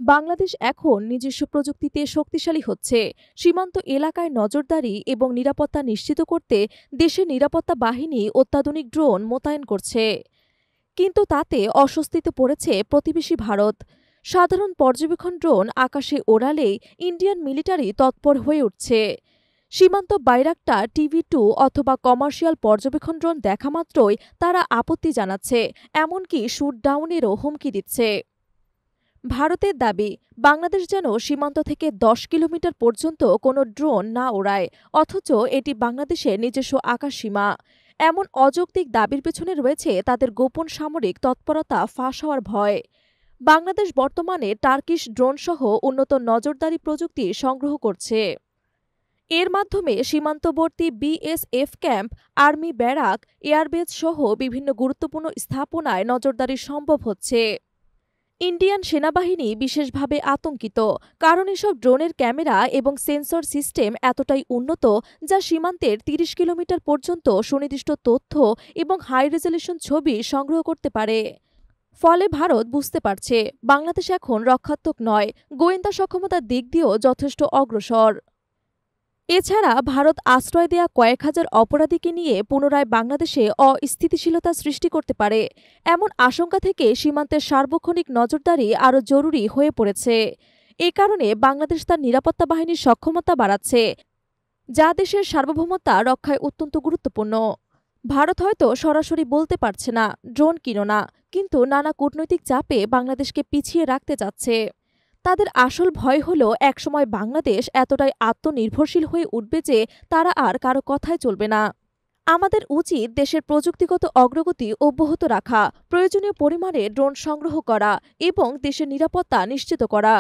বাংলাদেশ এখন নিজস্ব প্রযুক্তিতে শক্তিশালী হচ্ছে। সীমান্ত এলাকায় নজরদারি এবং নিরাপত্তা নিশ্চিত করতে দেশের নিরাপত্তা বাহিনী অত্যাধুনিক ড্রোন মোতায়েন করছে। কিন্তু তাতে অস্বস্তিতে পড়েছে প্রতিবেশী ভারত। সাধারণ পর্যবেক্ষণ ড্রোন আকাশে ওড়ালেই ইন্ডিয়ান মিলিটারি তৎপর হয়ে উঠছে। সীমান্ত বাইরাক্টার টিভি-2 অথবা কমার্শিয়াল পর্যবেক্ষণ ড্রোন দেখা মাত্রই তারা আপত্তি জানাচ্ছে, এমনকি শুটডাউনেরও হুমকি দিচ্ছে। ভারতের দাবি, বাংলাদেশ যেন সীমান্ত থেকে 10 কিলোমিটার পর্যন্ত কোনো ড্রোন না ওড়ায়, অথচ এটি বাংলাদেশের নিজস্ব আকাশসীমা। এমন অযৌক্তিক দাবির পেছনে রয়েছে তাদের গোপন সামরিক তৎপরতা ফাঁস হওয়ার ভয়। বাংলাদেশ বর্তমানে টার্কিশ ড্রোনসহ উন্নত নজরদারি প্রযুক্তি সংগ্রহ করছে। এর মাধ্যমে সীমান্তবর্তী BSF camp, army barrack, airbase সহ বিভিন্ন গুরুত্বপূর্ণ স্থাপনায় নজরদারি সম্ভব হচ্ছে। ইন্ডিয়ান সেনাবাহিনী বিশেষভাবে আতঙ্কিত, কারণ এসব ড্রোনের ক্যামেরা এবং সেন্সর সিস্টেম এতটাই উন্নত যা সীমান্তের 30 কিলোমিটার পর্যন্ত সুনির্দিষ্ট তথ্য এবং হাই রেজলিউশন ছবি সংগ্রহ করতে পারে। ফলে ভারত বুঝতে পারছে বাংলাদেশ এখন রক্ষাত্মক নয়, গোয়েন্দা সক্ষমতার দিক দিয়েও যথেষ্ট অগ্রসর। এছাড়া ভারত আশ্রয় দেয়া কয়েক হাজার অপরাধীকে নিয়ে পুনরায় বাংলাদেশে অস্থিতিশীলতা সৃষ্টি করতে পারে, এমন আশঙ্কা থেকে সীমান্তের সার্বক্ষণিক নজরদারি আরও জরুরি হয়ে পড়েছে। এ কারণে বাংলাদেশ তার নিরাপত্তা বাহিনীর সক্ষমতা বাড়াচ্ছে, যা দেশের সার্বভৌমত্ব রক্ষায় অত্যন্ত গুরুত্বপূর্ণ। ভারত হয়তো সরাসরি বলতে পারছে না ড্রোন কিনো না, কিন্তু নানা কূটনৈতিক চাপে বাংলাদেশকে পিছিয়ে রাখতে চাচ্ছে। তাদের আসল ভয় হলো একসময় বাংলাদেশ এতটাই আত্মনির্ভরশীল হয়ে উঠবে যে তারা আর কারো কথায় চলবে না। আমাদের উচিত দেশের প্রযুক্তিগত অগ্রগতি অব্যাহত রাখা, প্রয়োজনীয় পরিমাণে ড্রোন সংগ্রহ করা এবং দেশের নিরাপত্তা নিশ্চিত করা।